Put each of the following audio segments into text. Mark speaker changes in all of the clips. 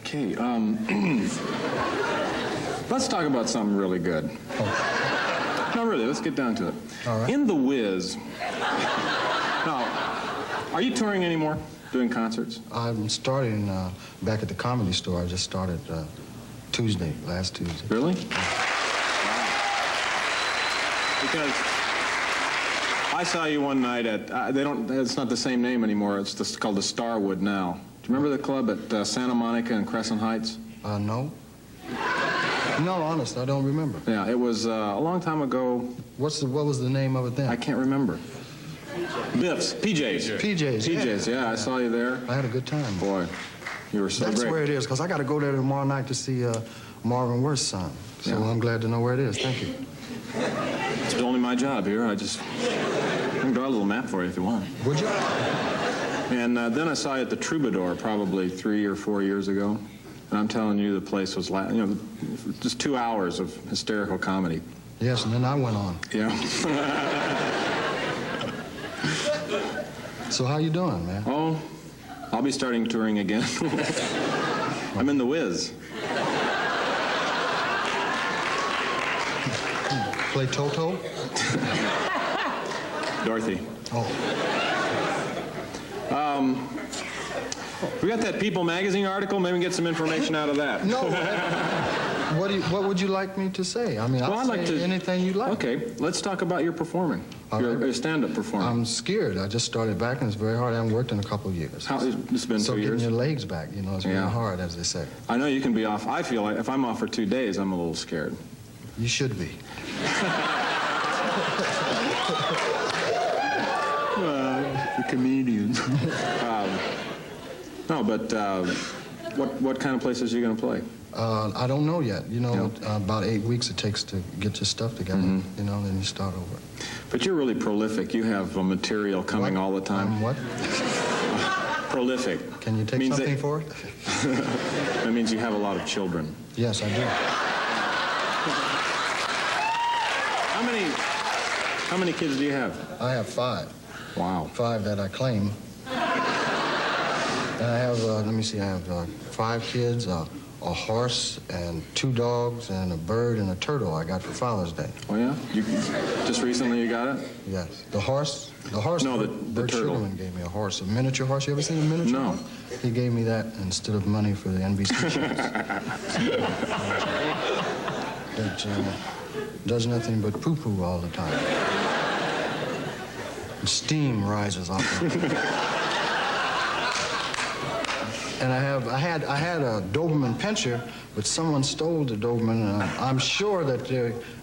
Speaker 1: Okay, let's talk about something really good. Oh. No, really, let's get down to it.
Speaker 2: All right.
Speaker 1: In The Wiz. Now, are you touring anymore? Doing concerts?
Speaker 2: I'm starting back at the Comedy Store. I just started last Tuesday.
Speaker 1: Really? Wow. Because I saw you one night at, it's not the same name anymore. It's just called the Starwood now. Do you remember the club at Santa Monica and Crescent Heights?
Speaker 2: No. No, honest, I don't remember.
Speaker 1: Yeah, it was a long time ago.
Speaker 2: What was the name of it then?
Speaker 1: I can't remember. Biff's. PJ's.
Speaker 2: PJ's,
Speaker 1: yeah, I saw you there.
Speaker 2: I had a good time.
Speaker 1: Boy, you were so
Speaker 2: That's
Speaker 1: great.
Speaker 2: where it is, because I got to go there tomorrow night to see Marvin Worth's son. So
Speaker 1: Yeah.
Speaker 2: I'm glad to know where it is. Thank you.
Speaker 1: It's only my job here. I can draw a little map for you if you want.
Speaker 2: Would you?
Speaker 1: And then I saw you at the Troubadour probably 3 or 4 years ago. And I'm telling you, the place was, just 2 hours of hysterical comedy.
Speaker 2: Yes, and then I went on.
Speaker 1: Yeah.
Speaker 2: So how you doing, man?
Speaker 1: Oh, I'll be starting touring again. I'm in The Wiz.
Speaker 2: Play Toto?
Speaker 1: Dorothy.
Speaker 2: Oh.
Speaker 1: We got that People magazine article. Maybe we can get some information out of that.
Speaker 2: No. What would you like me to say? I mean,
Speaker 1: Well,
Speaker 2: I'll
Speaker 1: I'd like
Speaker 2: say
Speaker 1: to...
Speaker 2: anything you like.
Speaker 1: Okay, let's talk about your performing.
Speaker 2: All
Speaker 1: Your
Speaker 2: right.
Speaker 1: stand-up performing.
Speaker 2: I'm scared. I just started back, and it's very hard. I haven't worked in a couple of years.
Speaker 1: It's been
Speaker 2: so
Speaker 1: 2 years?
Speaker 2: getting your legs back, it's really
Speaker 1: Yeah.
Speaker 2: hard, as they say.
Speaker 1: I know you can be off. I feel like if I'm off for 2 days, I'm a little scared.
Speaker 2: You should be.
Speaker 1: The comedians. No, but what kind of places are you going to play?
Speaker 2: I don't know yet. About 8 weeks it takes to get your stuff together. Then you start over.
Speaker 1: But you're really prolific. You have material coming all the time.
Speaker 2: What?
Speaker 1: Prolific.
Speaker 2: Can you take something for it?
Speaker 1: That means you have a lot of children.
Speaker 2: Yes, I do.
Speaker 1: How many kids do you have?
Speaker 2: I have 5.
Speaker 1: Wow.
Speaker 2: 5 that I claim. And I have, let me see, I have 5 kids, a horse, and 2 dogs, and a bird, and a turtle I got for Father's Day.
Speaker 1: Oh, yeah? Just recently you got it?
Speaker 2: Yes. The horse,
Speaker 1: No, the
Speaker 2: Bert
Speaker 1: turtle.
Speaker 2: Sugarman gave me a horse, a miniature horse. You ever seen a miniature
Speaker 1: No.
Speaker 2: horse? He gave me that instead of money for the NBC shows. It does nothing but poo-poo all the time. And steam rises off of it. And I had a Doberman pinscher, but someone stole the Doberman, and I'm sure that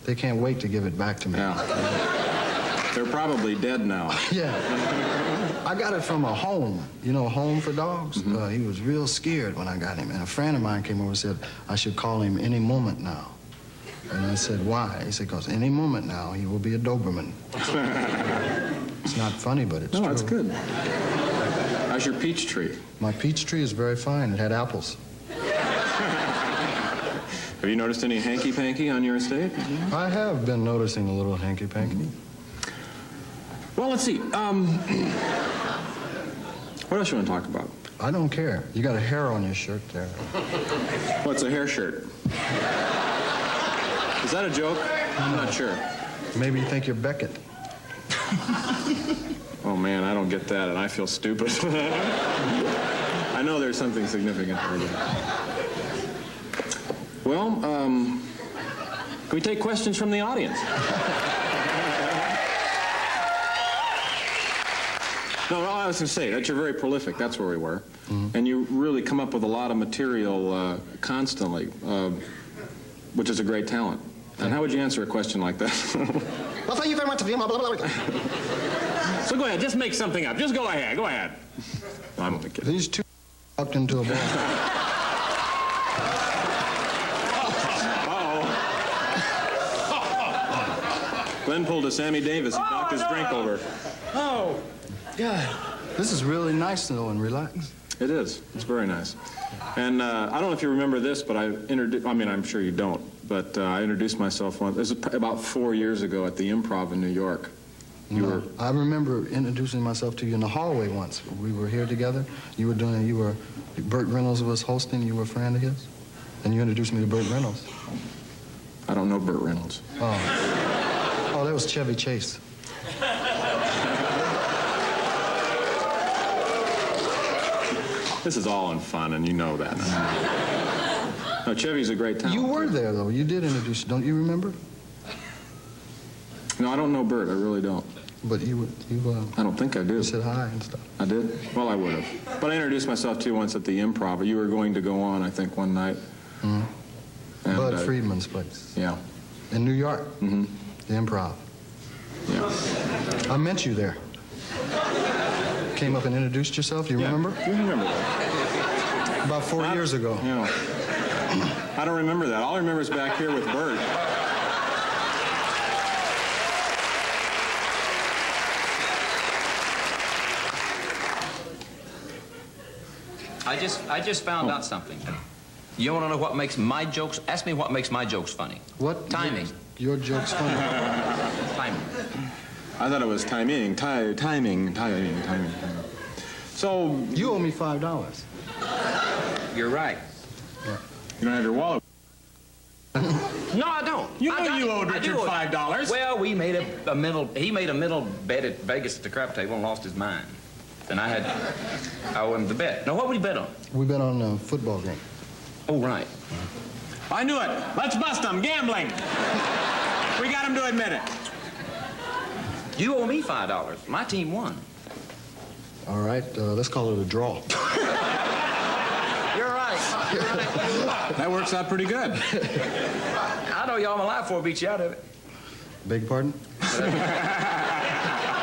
Speaker 2: they can't wait to give it back to me.
Speaker 1: Yeah. They're probably dead now.
Speaker 2: Yeah. I got it from a home, a home for dogs. He was real scared when I got him, and a friend of mine came over and said I should call him any moment now. And I said, why? He said, because any moment now he will be a Doberman. It's not funny, but it's true.
Speaker 1: No, it's good. How's your peach tree?
Speaker 2: My peach tree is very fine. It had apples.
Speaker 1: Have you noticed any hanky-panky on your estate?
Speaker 2: I have been noticing a little hanky-panky.
Speaker 1: Well, let's see. What else you want to talk about?
Speaker 2: I don't care. You got a hair on your shirt there.
Speaker 1: What's a hair shirt? Is that a joke? I'm not sure.
Speaker 2: Maybe you think you're Beckett.
Speaker 1: Oh, man, I don't get that, and I feel stupid. I know there's something significant for you. Well, can we take questions from the audience? No, I was going to say that you're very prolific. That's where we were. And you really come up with a lot of material constantly, which is a great talent. And how would you answer a question like that?
Speaker 2: Well, thank you very much.
Speaker 1: So go ahead, just make something up. Just go ahead, go ahead. No, I'm only kidding.
Speaker 2: These two walked into a bar.
Speaker 1: Glenn pulled a Sammy Davis and knocked his drink over.
Speaker 2: Oh, God. This is really nice, though, and relaxed.
Speaker 1: It is. It's very nice. And I don't know if you remember this, but I'm sure you don't, but I introduced myself once. It was about 4 years ago at the Improv in New York.
Speaker 2: No, I remember introducing myself to you in the hallway once. We were here together. Burt Reynolds was hosting. You were a friend of his, and you introduced me to Burt Reynolds.
Speaker 1: I don't know Burt Reynolds.
Speaker 2: Oh, that was Chevy Chase.
Speaker 1: This is all in fun, and you know that. No, Chevy's a great talent.
Speaker 2: You were there, though. You did introduce. Don't you remember?
Speaker 1: No, I don't know Burt. I really don't.
Speaker 2: But you
Speaker 1: I don't think I do.
Speaker 2: You said hi and stuff.
Speaker 1: I did? Well, I would have. But I introduced myself to you once at the Improv. You were going to go on, I think, one night.
Speaker 2: Mm-hmm.
Speaker 1: And,
Speaker 2: Bud Friedman's place.
Speaker 1: Yeah.
Speaker 2: In New York.
Speaker 1: Mm-hmm.
Speaker 2: The Improv.
Speaker 1: Yeah.
Speaker 2: I met you there. Came up and introduced yourself. You remember?
Speaker 1: You remember that.
Speaker 2: About 4 years ago.
Speaker 1: Yeah. I don't remember that. All I remember is back here with Burt.
Speaker 3: I just found out something. You want to know what makes my jokes? Ask me what makes my jokes funny.
Speaker 2: What?
Speaker 3: Timing.
Speaker 2: Your joke's funny.
Speaker 3: Timing.
Speaker 1: I thought it was timing. Timing. So...
Speaker 2: You owe me $5.
Speaker 3: You're right.
Speaker 2: Yeah.
Speaker 1: You don't have your wallet.
Speaker 3: No, I don't.
Speaker 1: You know you owed Richard $5.
Speaker 3: Well, he made a mental bet at Vegas at the crap table and lost his mind. And I owe him the bet. Now, what would he bet on?
Speaker 2: We bet on a football game.
Speaker 3: Oh, right.
Speaker 1: I knew it. Let's bust him. Gambling. We got him to admit it.
Speaker 3: You owe me $5. My team won.
Speaker 2: All right, let's call it a draw.
Speaker 3: You're right.
Speaker 1: That works out pretty good.
Speaker 3: I know you all my life before I beat you out of it.
Speaker 2: Beg your pardon?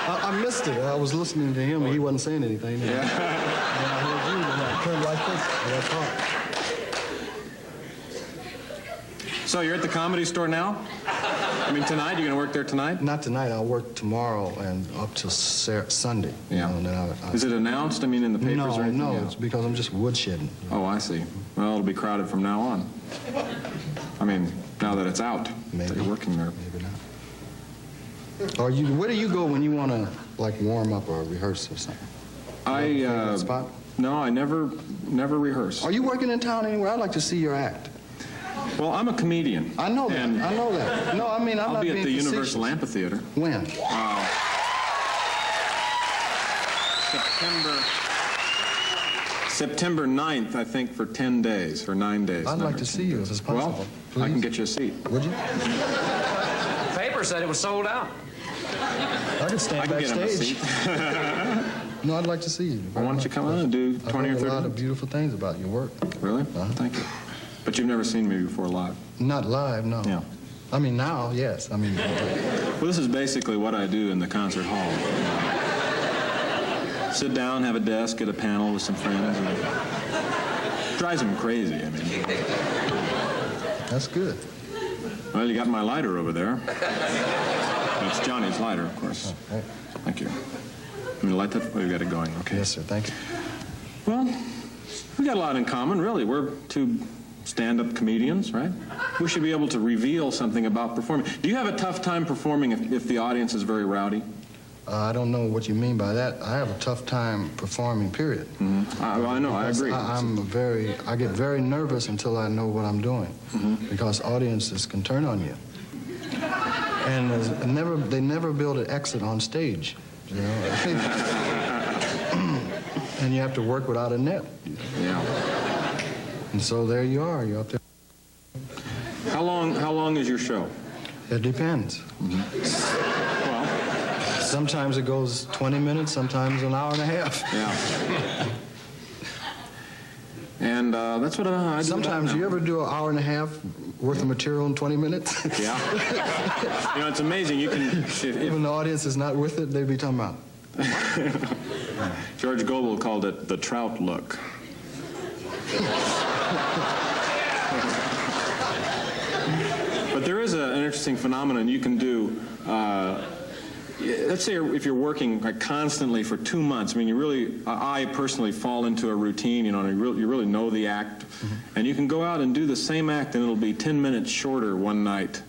Speaker 2: I missed it. I was listening to him, and he wasn't saying anything. Yeah. And I heard you, and I turned like this, and I thought.
Speaker 1: So you're at the Comedy Store now? I mean, tonight? You're going to work there tonight?
Speaker 2: Not tonight. I'll work tomorrow and up till Sunday.
Speaker 1: Yeah.
Speaker 2: You know,
Speaker 1: Is it announced? I mean, in the papers or anything?
Speaker 2: No,
Speaker 1: Yeah.
Speaker 2: it's because I'm just woodshedding.
Speaker 1: Oh, I see. Well, it'll be crowded from now on. I mean, now that it's out.
Speaker 2: Maybe.
Speaker 1: That you're working there.
Speaker 2: Maybe not. Where do you go when you want to, like, warm up or rehearse or something? Favorite spot?
Speaker 1: No, I never rehearse.
Speaker 2: Are you working in town anywhere? I'd like to see your act.
Speaker 1: Well, I'm a comedian.
Speaker 2: I know that.
Speaker 1: And
Speaker 2: I know that. No, I mean, I'm not being
Speaker 1: I'll be at the
Speaker 2: facetious.
Speaker 1: Universal Amphitheater.
Speaker 2: When?
Speaker 1: September 9th, I think, for 10 days, or 9 days.
Speaker 2: I'd like to see you if it's possible.
Speaker 1: Well,
Speaker 2: Please?
Speaker 1: I can get you a seat.
Speaker 2: Would you?
Speaker 3: Paper said it was sold out.
Speaker 2: I can stand
Speaker 1: I can get him a
Speaker 2: backstage.
Speaker 1: seat.
Speaker 2: No, I'd like to see you.
Speaker 1: Well, why don't you come on and do 20 or 30
Speaker 2: I've heard a lot of
Speaker 1: minutes?
Speaker 2: beautiful things about your work.
Speaker 1: Really? Thank you. But you've never seen me before live?
Speaker 2: Not live, no.
Speaker 1: Yeah.
Speaker 2: I mean, now, yes. I mean,
Speaker 1: Well, this is basically what I do in the concert hall. Sit down, have a desk, get a panel with some friends. And it drives them crazy, I mean.
Speaker 2: that's good.
Speaker 1: Well, you got my lighter over there. That's Johnny's lighter, of course.
Speaker 2: Oh, right.
Speaker 1: Thank you. I'm going to light that? We've got it going, okay.
Speaker 2: Yes, sir. Thank you.
Speaker 1: Well, we got a lot in common, really. We're two stand-up comedians, right? We should be able to reveal something about performing. Do you have a tough time performing if the audience is very rowdy?
Speaker 2: I don't know what you mean by that. I have a tough time performing, period.
Speaker 1: Mm-hmm. I know, I agree.
Speaker 2: I get very nervous until I know what I'm doing, because audiences can turn on you. And they never build an exit on stage, you know. And you have to work without a net.
Speaker 1: Yeah.
Speaker 2: And so there you are. You're up there.
Speaker 1: How long is your show?
Speaker 2: It depends.
Speaker 1: Well,
Speaker 2: Sometimes it goes 20 minutes, sometimes an hour and a half.
Speaker 1: yeah. And that's what I do.
Speaker 2: Sometimes you ever do an hour and a half worth of material in 20 minutes?
Speaker 1: Yeah. You know, it's amazing. You can...
Speaker 2: Even the audience is not with it, they'd be talking about.
Speaker 1: George Gobel called it the trout look. But there is an interesting phenomenon you can do. Let's say if you're working like constantly for 2 months, I mean, I personally fall into a routine, you know, and you really know the act, and you can go out and do the same act, and it'll be 10 minutes shorter one night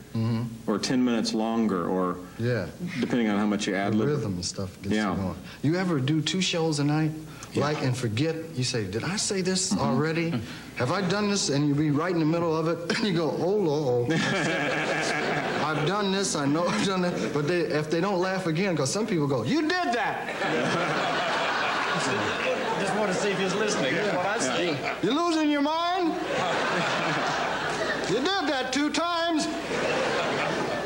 Speaker 1: or 10 minutes longer, or
Speaker 2: Yeah.
Speaker 1: depending on how much you
Speaker 2: The
Speaker 1: ad lib.
Speaker 2: rhythm and stuff gets
Speaker 1: Yeah.
Speaker 2: you going. You ever do 2 shows a night? Like, and forget, you say, did I say this already? Have I done this? And you be right in the middle of it, and you go, oh, Lord. I've done this, I know I've done that. But if they don't laugh again, because some people go, you did that!
Speaker 3: Just want to see if he was listening. That's what I say.
Speaker 2: You're losing your mind? You did that 2 times.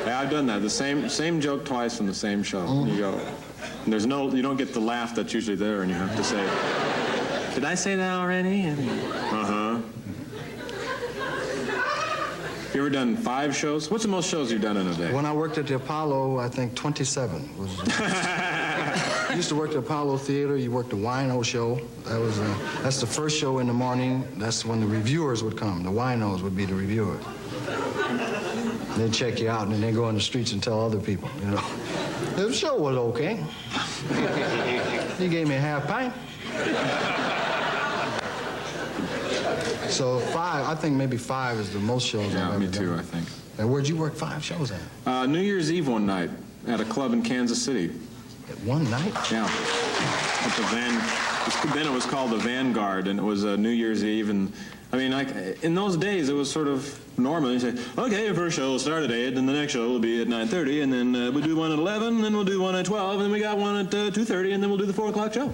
Speaker 1: Yeah, I've done that. The same joke twice in the same show. You go, and you don't get the laugh that's usually there, and you have to say, did I say that already? Uh-huh. You ever done 5 shows? What's the most shows you've done in a day?
Speaker 2: When I worked at the Apollo, I think 27 was. I used to work at the Apollo Theater. You worked the Wino show. That's the first show in the morning. That's when the reviewers would come. The Winos would be the reviewers. They'd check you out, and then they'd go in the streets and tell other people, you know. The show was okay. He gave me a half pint. So 5, I think maybe 5 is the most shows I've ever
Speaker 1: me too,
Speaker 2: done.
Speaker 1: I think.
Speaker 2: And where'd you work 5 shows at?
Speaker 1: New Year's Eve one night at a club in Kansas City.
Speaker 2: At one night?
Speaker 1: Yeah. At the then it was called the Vanguard, and it was New Year's Eve, and I mean, in those days, it was sort of normal. You say, okay, first show will start at 8, and the next show will be at 9:30, and then we'll do one at 11, and then we'll do one at 12, and then we got one at 2:30, and then we'll do the 4 o'clock show.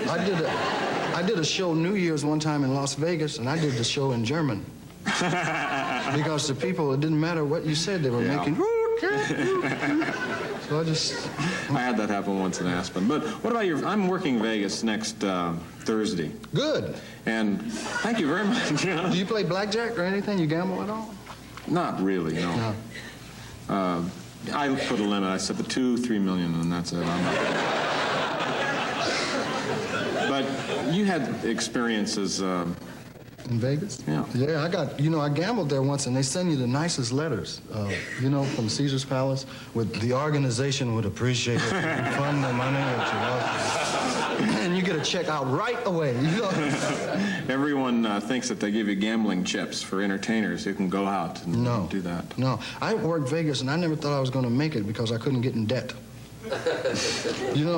Speaker 2: I did a show New Year's one time in Las Vegas, and I did the show in German. Because the people, it didn't matter what you said, they were making. So
Speaker 1: I had that happen once in Aspen. But what about I'm working Vegas next Thursday.
Speaker 2: Good.
Speaker 1: And thank you very much.
Speaker 2: Do you play blackjack or anything? You gamble at all?
Speaker 1: Not really, no. I put a limit. I said the $2-3 million, and that's it. But you had experiences.
Speaker 2: In Vegas?
Speaker 1: Yeah.
Speaker 2: Yeah, I gambled there once, and they send you the nicest letters, from Caesar's Palace, with the organization would appreciate it. You fund the money that you lost. And you get a check out right away. You know?
Speaker 1: Everyone thinks that they give you gambling chips for entertainers who can go out and do that.
Speaker 2: No, I worked Vegas, and I never thought I was going to make it because I couldn't get in debt. I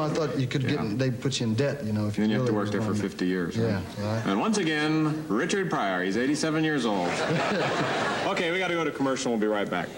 Speaker 2: thought you could they'd put you in debt, if you
Speaker 1: Then you have to work there for 50 years.
Speaker 2: Yeah,
Speaker 1: right? And once again, Richard Pryor. He's 87 years old. Okay, we got to go to commercial. We'll be right back.